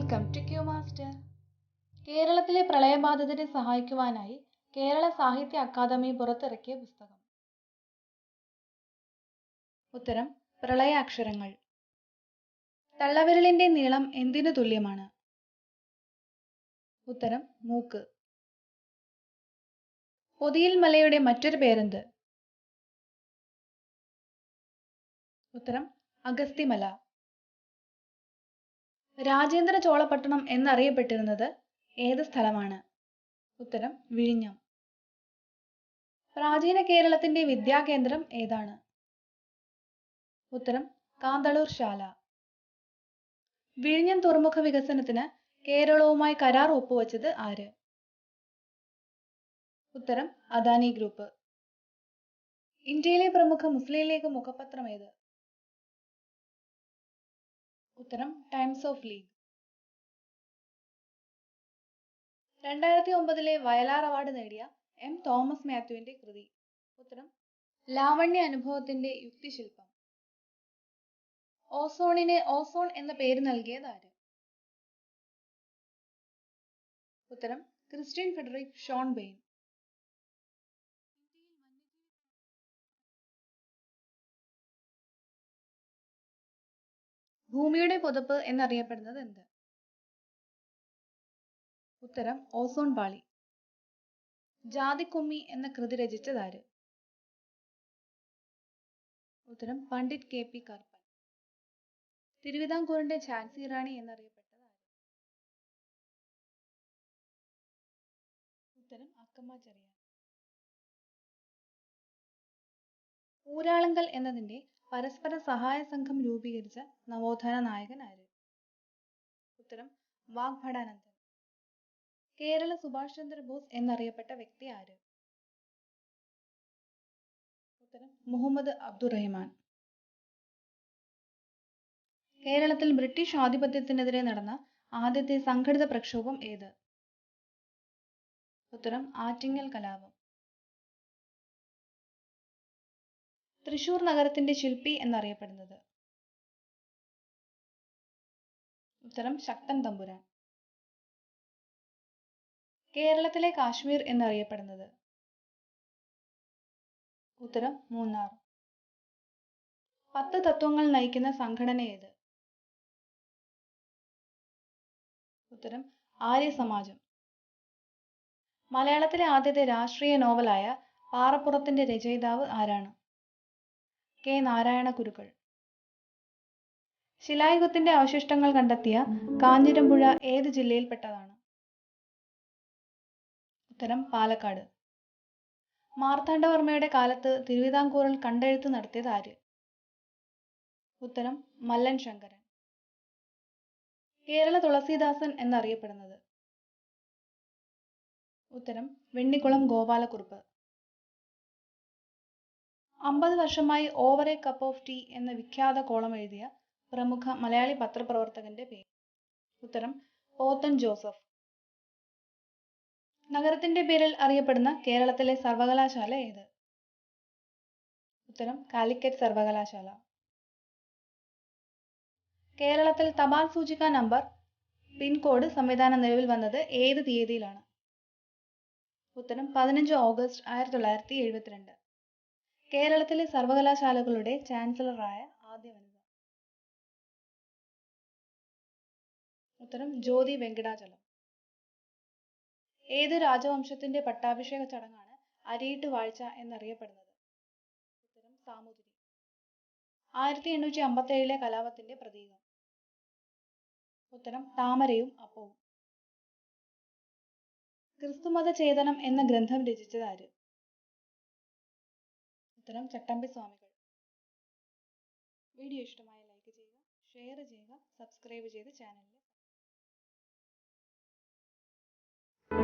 Welcome to Q master. കേരളത്തിലെ പ്രളയബാധിതരെ സഹായിക്കുവാനായി കേരള സാഹിത്യ academy പുറത്തിറക്കിയ പുസ്തകം. ഉത്തരം പ്രളയാക്ഷരങ്ങൾ. തള്ളവിരലിന്റെ നീളം എന്തിനു തുല്യമാണ്? ഉത്തരം മൂക്ക്. പൊതിയിൽ മലയുടെ മറ്റൊരു പേരെന്ത്? ഉത്തരം അഗസ്തിമല. രാജേന്ദ്ര ചോളപട്ടണം എന്നറിയപ്പെട്ടിരുന്നത് ഏത് സ്ഥലമാണ്? ഉത്തരം വിഴിഞ്ഞം. പ്രാചീന കേരളത്തിന്റെ വിദ്യാകേന്ദ്രം ഏതാണ്? ഉത്തരം കാന്തളൂർ ശാല. വിഴിഞ്ഞം തുറമുഖ വികസനത്തിന് കേരളവുമായി കരാർ ഒപ്പുവച്ചത് ആര്? ഉത്തരം അദാനി ഗ്രൂപ്പ്. ഇന്ത്യയിലെ പ്രമുഖ മുസ്ലിം ലീഗ് മുഖപത്രം ഏത്? ഉത്തരം times of league. 2009 Vayalar award നേടിയ എം തോമസ് മാത്യുവിന്റെ കൃതി? ഉത്തരം ലാവണ്യ അനുഭവത്തിന്റെ യുക്തിശില്പം. ഓസോണിന് ഓസോൺ എന്ന പേര് നൽകിയത് ആര്? ഉത്തരം ക്രിസ്റ്റ്യൻ ഫ്രെഡറിക് ഷോൺ ബെയ്ൻ. ഭൂമിയുടെ പുതപ്പ് എന്നറിയപ്പെടുന്നത് എന്ത്? ഉത്തരം ഓസോൺ പാളി. ജാതിക്കുമ്മി എന്ന കൃതി രചിച്ചതാര്? ഉത്തരം പണ്ഡിറ്റ് കെ പി കറുപ്പൻ. തിരുവിതാംകൂറിന്റെ ഝാൻസി റാണി എന്നറിയപ്പെട്ടത് ആര്? ഉത്തരം അക്കമ്മ ചെറിയാൻ. ഊരാളുങ്കൽ എന്നതിന്റെ പരസ്പര സഹായ സംഘം രൂപീകരിച്ച നവോത്ഥാന നായകൻ ആര്? ഉത്തരം വാഗ്ഭടാനന്ദൻ. കേരള സുഭാഷ് ചന്ദ്രബോസ് എന്നറിയപ്പെട്ട വ്യക്തി ആര്? ഉത്തരം മുഹമ്മദ് അബ്ദുറഹിമാൻ. കേരളത്തിൽ ബ്രിട്ടീഷ് ആധിപത്യത്തിനെതിരെ നടന്ന ആദ്യത്തെ സംഘടിത പ്രക്ഷോഭം ഏത്? ഉത്തരം ആറ്റിങ്ങൽ കലാപം. തൃശൂർ നഗരത്തിന്റെ ശില്പി എന്നറിയപ്പെടുന്നത്? ഉത്തരം ശക്തൻ തമ്പുരാൻ. കേരളത്തിലെ കാശ്മീർ എന്നറിയപ്പെടുന്നത്? ഉത്തരം മൂന്നാർ. 10 തത്വങ്ങൾ നയിക്കുന്ന സംഘടന ഏത്? ഉത്തരം ആര്യസമാജം. മലയാളത്തിലെ ആദ്യത്തെ രാഷ്ട്രീയ നോവലായ പാറപ്പുറത്തിന്റെ രചയിതാവ് ആരാണ്? കെ നാരായണ കുരുക്കൾ. ശിലായുഗത്തിന്റെ അവശിഷ്ടങ്ങൾ കണ്ടെത്തിയ കാഞ്ഞിരമ്പുഴ ഏത് ജില്ലയിൽപ്പെട്ടതാണ്? ഉത്തരം പാലക്കാട്. മാർത്താണ്ഡവർമ്മയുടെ കാലത്ത് തിരുവിതാംകൂറിൽ കണ്ടെഴുത്ത് നടത്തിയത് ആര്? ഉത്തരം മല്ലൻ ശങ്കരൻ. കേരള തുളസീദാസൻ എന്നറിയപ്പെടുന്നത്? ഉത്തരം വെണ്ണിക്കുളം ഗോപാലക്കുറുപ്പ്. 50 വർഷമായി over a cup of tea എന്ന വിഖ്യാത കോളം എഴുതിയ പ്രമുഖ മലയാളി പത്രപ്രവർത്തകന്റെ പേര്? ഉത്തരം പോത്തൻ ജോസഫ്. നഗരത്തിന്റെ പേരിൽ അറിയപ്പെടുന്ന കേരളത്തിലെ സർവകലാശാല ഏത്? ഉത്തരം കാലിക്കറ്റ് സർവകലാശാല. കേരളത്തിൽ തപാൽ സൂചിക നമ്പർ പിൻകോഡ് സംവിധാനം നിലവിൽ വന്നത് ഏത് തീയതിയിലാണ്? ഉത്തരം 15 ഓഗസ്റ്റ് 1972. കേരളത്തിലെ സർവകലാശാലകളുടെ ചാൻസലറായ ആദ്യ വനിത? ഉത്തരം ജ്യോതി വെങ്കിടാചലം. ഏത് രാജവംശത്തിന്റെ പട്ടാഭിഷേക ചടങ്ങാണ് അരിയിട്ട് വാഴ്ച എന്നറിയപ്പെടുന്നത്? ഉത്തരം സാമൂതിരി. 1857 കലാപത്തിന്റെ പ്രതീകം? ഉത്തരം താമരയും അപ്പവും. ക്രിസ്തുമത ചേതനം എന്ന ഗ്രന്ഥം രചിച്ചത് ആര്? ഉത്തരം ചട്ടമ്പി സ്വാമികൾ. വീഡിയോ ഇഷ്ടമായ ലൈക്ക് ചെയ്യുക, ഷെയർ ചെയ്യുക, സബ്സ്ക്രൈബ് ചെയ്ത് ചാനലിൽ